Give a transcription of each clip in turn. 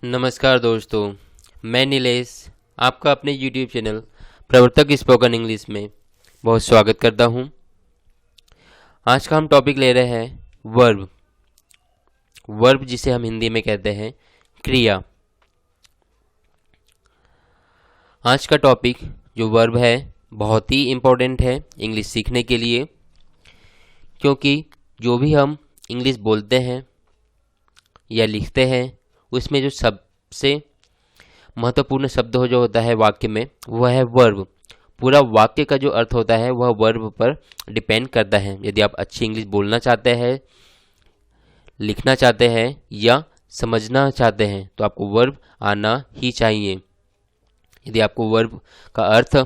नमस्कार दोस्तों, मैं नीलेश आपका अपने YouTube चैनल प्रवर्तक स्पोकन इंग्लिश में बहुत स्वागत करता हूं। आज का हम टॉपिक ले रहे हैं वर्ब। वर्ब जिसे हम हिंदी में कहते हैं क्रिया। आज का टॉपिक जो वर्ब है बहुत ही इम्पोर्टेंट है इंग्लिश सीखने के लिए, क्योंकि जो भी हम इंग्लिश बोलते हैं या लिखते हैं उसमें जो सबसे महत्वपूर्ण शब्द जो होता है वाक्य में वह है वर्ब। पूरा वाक्य का जो अर्थ होता है वह वर्ब पर डिपेंड करता है। यदि आप अच्छी इंग्लिश बोलना चाहते हैं, लिखना चाहते हैं या समझना चाहते हैं तो आपको वर्ब आना ही चाहिए। यदि आपको वर्ब का अर्थ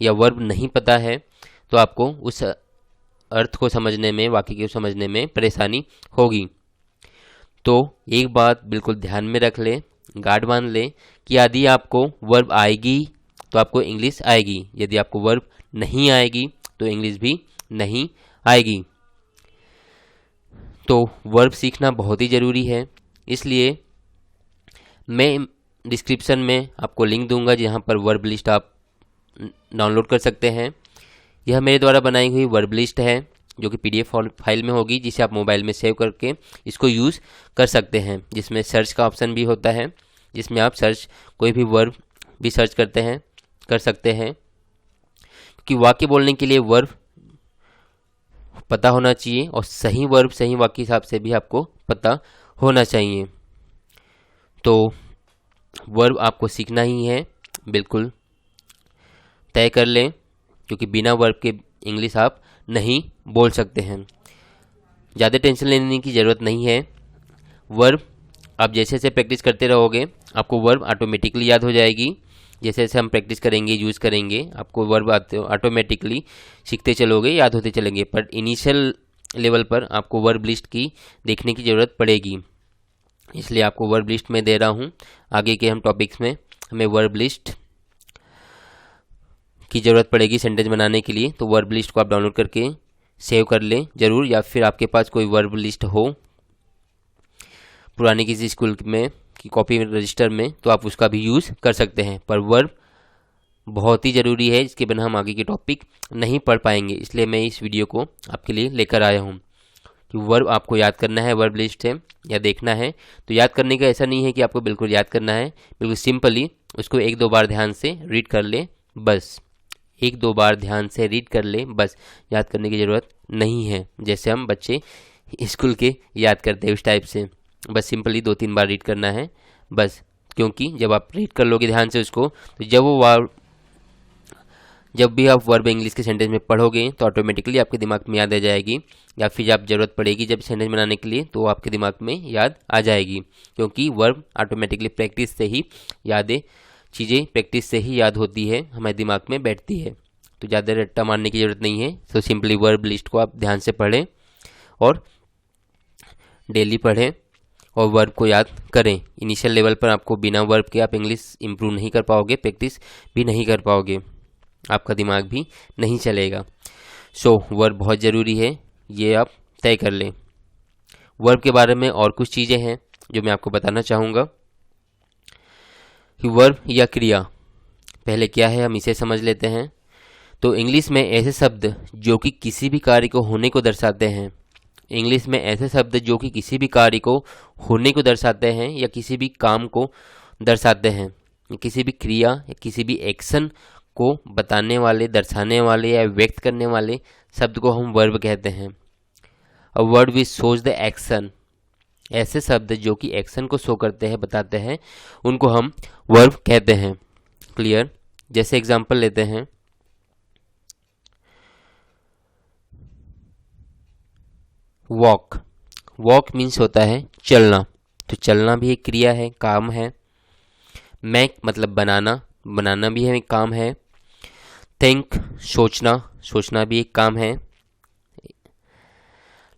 या वर्ब नहीं पता है तो आपको उस अर्थ को समझने में, वाक्य को समझने में परेशानी होगी। तो एक बात बिल्कुल ध्यान में रख ले, गार्ड मान ले कि यदि आपको वर्ब आएगी तो आपको इंग्लिश आएगी, यदि आपको वर्ब नहीं आएगी तो इंग्लिश भी नहीं आएगी। तो वर्ब सीखना बहुत ही ज़रूरी है, इसलिए मैं डिस्क्रिप्शन में आपको लिंक दूंगा जहां पर वर्ब लिस्ट आप डाउनलोड कर सकते हैं। यह मेरे द्वारा बनाई हुई वर्ब लिस्ट है जो कि PDF फाइल में होगी, जिसे आप मोबाइल में सेव करके इसको यूज़ कर सकते हैं। जिसमें सर्च का ऑप्शन भी होता है, जिसमें आप कोई भी वर्ब भी सर्च कर सकते हैं। क्योंकि वाक्य बोलने के लिए वर्ब पता होना चाहिए और सही वर्ब सही वाक्य हिसाब से भी आपको पता होना चाहिए। तो वर्ब आपको सीखना ही है, बिल्कुल तय कर लें, क्योंकि बिना वर्ब के इंग्लिश आप नहीं बोल सकते हैं। ज़्यादा टेंशन लेने की ज़रूरत नहीं है। वर्ब आप जैसे जैसे प्रैक्टिस करते रहोगे आपको वर्ब ऑटोमेटिकली याद हो जाएगी। जैसे जैसे हम प्रैक्टिस करेंगे, यूज़ करेंगे, आपको वर्ब ऑटोमेटिकली सीखते चलोगे, याद होते चलेंगे। पर इनिशियल लेवल पर आपको वर्ब लिस्ट की देखने की ज़रूरत पड़ेगी, इसलिए आपको वर्ब लिस्ट में दे रहा हूँ। आगे के हम टॉपिक्स में हमें वर्ब लिस्ट की ज़रूरत पड़ेगी सेंटेंस बनाने के लिए। तो वर्ब लिस्ट को आप डाउनलोड करके सेव कर लें ज़रूर, या फिर आपके पास कोई वर्ब लिस्ट हो पुरानी किसी स्कूल में की कॉपी रजिस्टर में, तो आप उसका भी यूज़ कर सकते हैं। पर वर्ब बहुत ही ज़रूरी है, इसके बिना हम आगे के टॉपिक नहीं पढ़ पाएंगे। इसलिए मैं इस वीडियो को आपके लिए लेकर आया हूँ कि वर्ब आपको याद करना है, वर्ब लिस्ट है या देखना है। तो याद करने का ऐसा नहीं है कि आपको बिल्कुल याद करना है, बिल्कुल सिंपली उसको एक दो बार ध्यान से रीड कर ले, बस एक दो बार ध्यान से रीड कर ले, बस याद करने की ज़रूरत नहीं है। जैसे हम बच्चे स्कूल के याद करते हैं उस टाइप से, बस सिंपली 2-3 बार रीड करना है बस। क्योंकि जब आप रीड कर लोगे ध्यान से उसको, तो जब भी आप वर्ब इंग्लिश के सेंटेंस में पढ़ोगे तो ऑटोमेटिकली आपके दिमाग में याद आ जाएगी, या फिर जब ज़रूरत पड़ेगी जब सेंटेंस बनाने के लिए तो आपके दिमाग में याद आ जाएगी। क्योंकि वर्ब ऑटोमेटिकली प्रैक्टिस से ही चीज़ें प्रैक्टिस से ही याद होती है, हमारे दिमाग में बैठती है। तो ज़्यादा रट्टा मारने की ज़रूरत नहीं है। तो सिंपली वर्ब लिस्ट को आप ध्यान से पढ़ें और डेली पढ़ें और वर्ब को याद करें। इनिशियल लेवल पर आपको बिना वर्ब के आप इंग्लिश इंप्रूव नहीं कर पाओगे, प्रैक्टिस भी नहीं कर पाओगे, आपका दिमाग भी नहीं चलेगा। वर्ब बहुत ज़रूरी है, ये आप तय कर लें। वर्ब के बारे में और कुछ चीज़ें हैं जो मैं आपको बताना चाहूँगा कि वर्ब या क्रिया पहले क्या है, हम इसे समझ लेते हैं। तो इंग्लिश में ऐसे शब्द जो कि किसी भी कार्य को होने को दर्शाते हैं, इंग्लिश में ऐसे शब्द जो कि किसी भी कार्य को होने को दर्शाते हैं या किसी भी काम को दर्शाते हैं, किसी भी क्रिया या किसी भी एक्शन को बताने वाले, दर्शाने वाले या व्यक्त करने वाले शब्द को हम वर्ब कहते हैं। A word which shows the action, ऐसे शब्द जो कि एक्शन को शो करते हैं, बताते हैं, उनको हम वर्ब कहते हैं। क्लियर? जैसे एग्जांपल लेते हैं, वॉक। वॉक मीन्स होता है चलना, तो चलना भी एक क्रिया है, काम है। मेक मतलब बनाना, बनाना भी एक काम है। थिंक सोचना, सोचना भी एक काम है।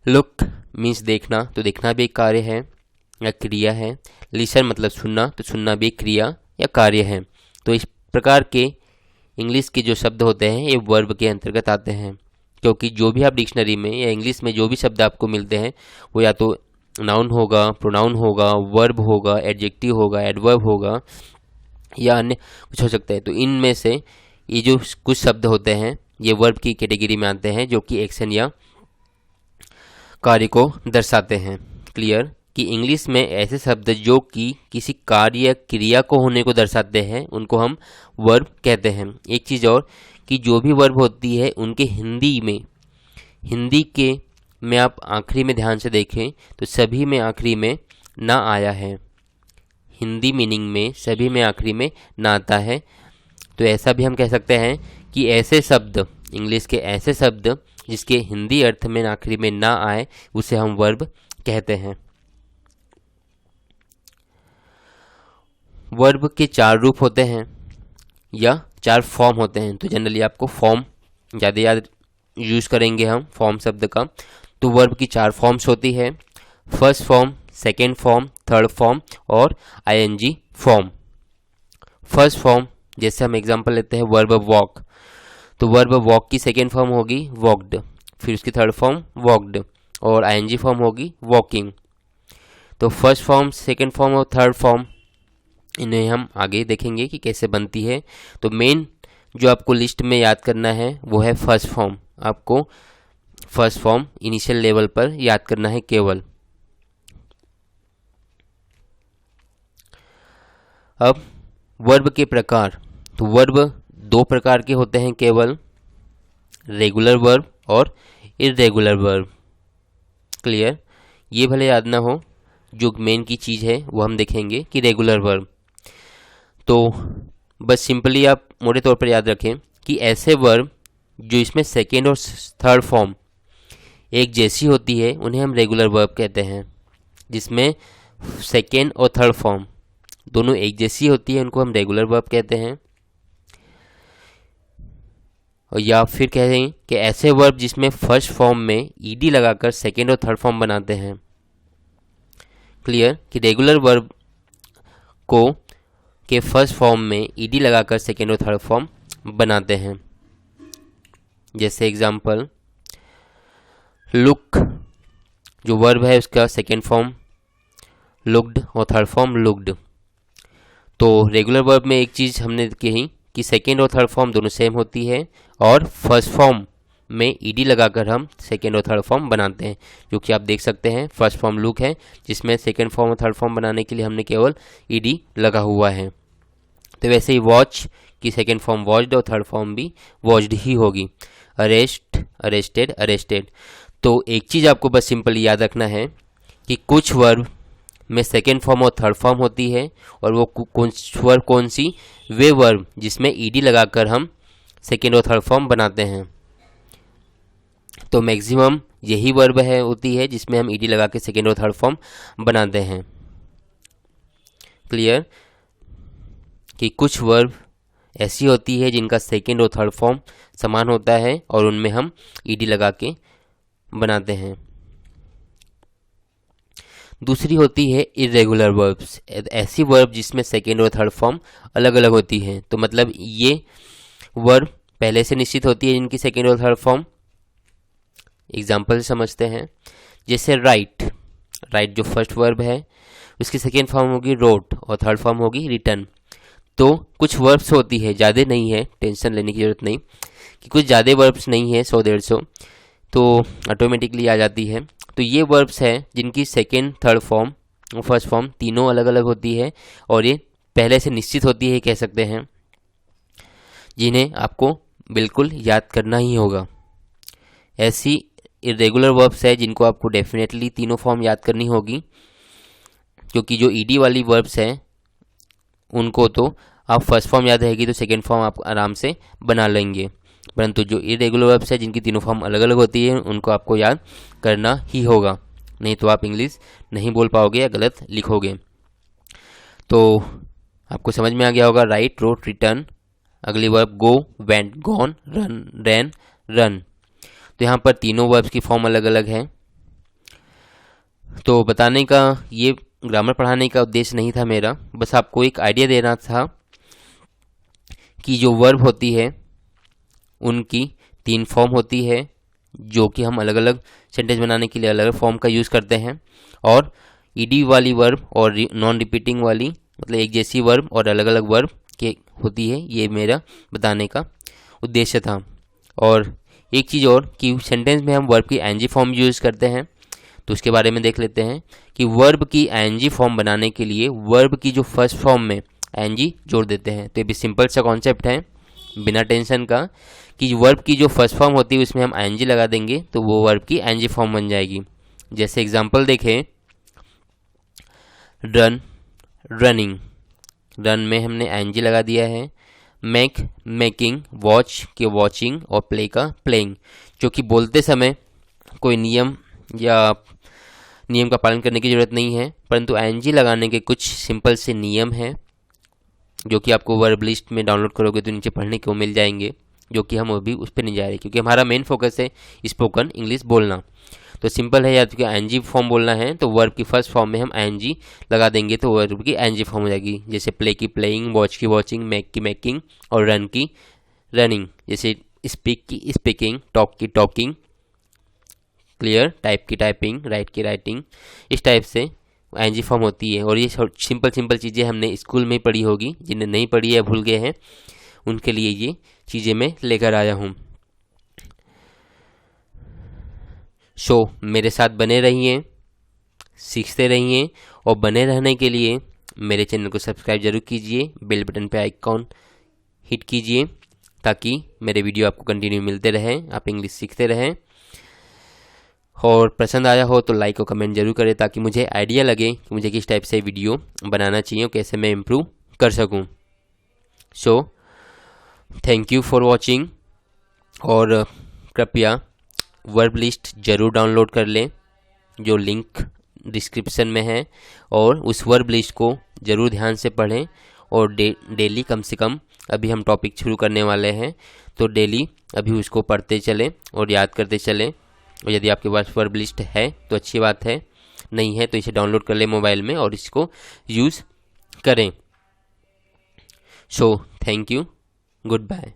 लुक मीन्स देखना, तो देखना भी एक कार्य है या क्रिया है। लिसन मतलब सुनना, तो सुनना भी एक क्रिया या कार्य है। तो इस प्रकार के इंग्लिश के जो शब्द होते हैं ये वर्ब के अंतर्गत आते हैं, क्योंकि जो भी आप डिक्शनरी में या इंग्लिश में जो भी शब्द आपको मिलते हैं वो या तो नाउन होगा, प्रोनाउन होगा, वर्ब होगा, एडजेक्टिव होगा, एडवर्ब होगा या अन्य कुछ हो सकता है। तो इनमें से ये जो कुछ शब्द होते हैं ये वर्ब की कैटेगरी में आते हैं, जो कि एक्शन या कार्य को दर्शाते हैं। क्लियर कि इंग्लिश में ऐसे शब्द जो कि किसी कार्य या क्रिया को होने को दर्शाते हैं उनको हम वर्ब कहते हैं। एक चीज़ और कि जो भी वर्ब होती है उनके हिंदी के में आप आखिरी में ध्यान से देखें तो सभी में आखिरी में ना आया है। हिंदी मीनिंग में सभी में आखिरी में ना आता है। तो ऐसा भी हम कह सकते हैं कि ऐसे शब्द, इंग्लिश के ऐसे शब्द जिसके हिंदी अर्थ में आखिरी में ना आए उसे हम वर्ब कहते हैं। वर्ब के 4 रूप होते हैं या 4 फॉर्म होते हैं। तो जनरली आपको फॉर्म ज़्यादा याद यूज़ करेंगे हम फॉर्म शब्द का। तो वर्ब की 4 फॉर्म्स होती है, first form, second form, third form और आईएनजी फॉर्म। फर्स्ट फॉर्म जैसे हम एग्जांपल लेते हैं वर्ब वॉक, तो वर्ब वॉक की सेकेंड फॉर्म होगी वॉकड, फिर उसकी थर्ड फॉर्म वॉकड और आईएनजी फॉर्म होगी वॉकिंग। तो फर्स्ट फॉर्म, सेकेंड फॉर्म और थर्ड फॉर्म इन्हें हम आगे देखेंगे कि कैसे बनती है। तो मेन जो आपको लिस्ट में याद करना है वो है फर्स्ट फॉर्म। आपको फर्स्ट फॉर्म इनिशियल लेवल पर याद करना है केवल। अब वर्ब के प्रकार, तो वर्ब 2 प्रकार के होते हैं केवल, रेगुलर वर्ब और इर्रेगुलर वर्ब। क्लियर, ये भले याद ना हो, जो मेन की चीज़ है वो हम देखेंगे कि रेगुलर वर्ब। तो बस सिंपली आप मोटे तौर पर याद रखें कि ऐसे वर्ब जो इसमें सेकेंड और थर्ड फॉर्म एक जैसी होती है उन्हें हम रेगुलर वर्ब कहते हैं। जिसमें सेकेंड और थर्ड फॉर्म दोनों एक जैसी होती है उनको हम रेगुलर वर्ब कहते हैं। और या फिर कहें कि ऐसे वर्ब जिसमें फर्स्ट फॉर्म में ईडी लगाकर सेकेंड और थर्ड फॉर्म बनाते हैं। क्लियर कि रेगुलर वर्ब को के फर्स्ट फॉर्म में ईडी लगाकर सेकेंड और थर्ड फॉर्म बनाते हैं। जैसे एग्जांपल लुक जो वर्ब है उसका सेकेंड फॉर्म लुक्ड और थर्ड फॉर्म लुक्ड। तो रेगुलर वर्ब में एक चीज़ हमने कही कि सेकेंड और थर्ड फॉर्म दोनों सेम होती है और फर्स्ट फॉर्म में ईडी लगाकर हम सेकेंड और थर्ड फॉर्म बनाते हैं, जो कि आप देख सकते हैं फर्स्ट फॉर्म लुक है जिसमें सेकेंड फॉर्म और थर्ड फॉर्म बनाने के लिए हमने केवल ईडी लगा हुआ है। तो वैसे ही वॉच की सेकेंड फॉर्म वॉच्ड और थर्ड फॉर्म भी वॉच्ड ही होगी। Arrest, arrested, arrested. तो एक चीज़ आपको बस सिंपली याद रखना है कि कुछ वर्ब में सेकेंड फॉर्म और थर्ड फॉर्म होती है और वो कुछ वर्ब कौन सी, वे वर्ब जिसमें ईडी लगाकर हम सेकेंड और थर्ड फॉर्म बनाते हैं। तो मैक्सिमम यही वर्ब है होती है जिसमें हम ईडी लगा के सेकेंड और थर्ड फॉर्म बनाते हैं। क्लियर कि कुछ वर्ब ऐसी होती है जिनका सेकेंड और थर्ड फॉर्म समान होता है और उनमें हम ईडी लगा के बनाते हैं। दूसरी होती है इरेगुलर वर्ब्स, ऐसी वर्ब जिसमें सेकेंड और थर्ड फॉर्म अलग अलग होती है। तो मतलब ये वर्ब पहले से निश्चित होती है जिनकी सेकेंड और थर्ड फॉर्म। एग्जाम्पल समझते हैं, जैसे राइट, राइट जो फर्स्ट वर्ब है उसकी सेकेंड फॉर्म होगी रोट और थर्ड फॉर्म होगी रिटर्न। तो कुछ वर्ब्स होती है, ज़्यादा नहीं है, टेंशन लेने की ज़रूरत नहीं कि कुछ ज़्यादा वर्ब्स नहीं है, 100-150 तो ऑटोमेटिकली आ जाती है। तो ये वर्ब्स हैं जिनकी सेकेंड, थर्ड फॉर्म और फर्स्ट फॉर्म तीनों अलग अलग होती है और ये पहले से निश्चित होती है कह सकते हैं, जिन्हें आपको बिल्कुल याद करना ही होगा। ऐसी इरेगुलर वर्ब्स है जिनको आपको डेफिनेटली तीनों फॉर्म याद करनी होगी, क्योंकि जो ईडी वाली वर्ब्स हैं उनको तो आप फर्स्ट फॉर्म याद रहेगी तो सेकेंड फॉर्म आप आराम से बना लेंगे, परंतु जो इरेगुलर वर्ब्स है जिनकी तीनों फॉर्म अलग अलग होती है उनको आपको याद करना ही होगा, नहीं तो आप इंग्लिश नहीं बोल पाओगे या गलत लिखोगे। तो आपको समझ में आ गया होगा, राइट, रोट, रिटर्न। अगली वर्ब गो, वेंट, गॉन, रन, रैन, रन। तो यहाँ पर तीनों वर्ब्स की फॉर्म अलग अलग है। तो बताने का, ये ग्रामर पढ़ाने का उद्देश्य नहीं था मेरा, बस आपको एक आइडिया देना था कि जो वर्ब होती है उनकी 3 फॉर्म होती है, जो कि हम अलग अलग सेंटेंस बनाने के लिए अलग अलग फॉर्म का यूज़ करते हैं और ईडी वाली वर्ब और नॉन रिपीटिंग वाली, मतलब एक जैसी वर्ब और अलग अलग वर्ब के होती है, ये मेरा बताने का उद्देश्य था। और एक चीज़ और कि सेंटेंस में हम वर्ब की एनजी फॉर्म यूज़ करते हैं, तो उसके बारे में देख लेते हैं कि वर्ब की एनजी फॉर्म बनाने के लिए वर्ब की जो फर्स्ट फॉर्म में एनजी जोड़ देते हैं। तो ये भी सिंपल सा कॉन्सेप्ट है बिना टेंशन का, कि वर्ब की जो फर्स्ट फॉर्म होती है उसमें हम एनजी लगा देंगे तो वो वर्ब की एनजी फॉर्म बन जाएगी। जैसे एग्जांपल देखें, रन, रनिंग, रन में हमने एनजी लगा दिया है। मेक, मेकिंग, वॉच के वॉचिंग और प्ले का प्लेइंग, जो कि बोलते समय कोई नियम का पालन करने की ज़रूरत नहीं है, परंतु एनजी लगाने के कुछ सिंपल से नियम हैं जो कि आपको वर्ब लिस्ट में डाउनलोड करोगे तो नीचे पढ़ने को मिल जाएंगे, जो कि हम अभी उस पर नहीं जा रहे क्योंकि हमारा मेन फोकस है स्पोकन इंग्लिश बोलना। तो सिंपल है, या तो एनजी फॉर्म बोलना है तो वर्ब की फर्स्ट फॉर्म में हम एनजी लगा देंगे तो वर्ब की एनजी फॉर्म हो जाएगी। जैसे प्ले की प्लेइंग, वॉच की वॉचिंग, मेक की मेकिंग और रन की रनिंग। जैसे स्पीक की स्पीकिंग, टॉक की टॉकिंग, क्लियर, टाइप की टाइपिंग, राइट की राइटिंग, इस टाइप से एनजी फॉर्म होती है। और ये सिंपल चीज़ें हमने स्कूल में पढ़ी होगी, जिन्हें नहीं पढ़ी है भूल गए हैं उनके लिए ये चीज़ें मैं लेकर आया हूँ। सो मेरे साथ बने रहिए, सीखते रहिए और बने रहने के लिए मेरे चैनल को सब्सक्राइब जरूर कीजिए, बेल बटन पे आइकॉन हिट कीजिए ताकि मेरे वीडियो आपको कंटिन्यू मिलते रहें, आप इंग्लिश सीखते रहें। और पसंद आया हो तो लाइक और कमेंट जरूर करें ताकि मुझे आइडिया लगे कि मुझे किस टाइप से वीडियो बनाना चाहिए और कैसे मैं इम्प्रूव कर सकूं। सो थैंक यू फॉर वॉचिंग, और कृपया वर्ब लिस्ट ज़रूर डाउनलोड कर लें जो लिंक डिस्क्रिप्शन में है, और उस वर्ब लिस्ट को ज़रूर ध्यान से पढ़ें और डेली कम से कम, अभी हम टॉपिक शुरू करने वाले हैं तो डेली अभी उसको पढ़ते चलें और याद करते चलें। और यदि आपके पास वर्ब लिस्ट है तो अच्छी बात है, नहीं है तो इसे डाउनलोड कर लें मोबाइल में और इसको यूज़ करें। So thank you, good bye.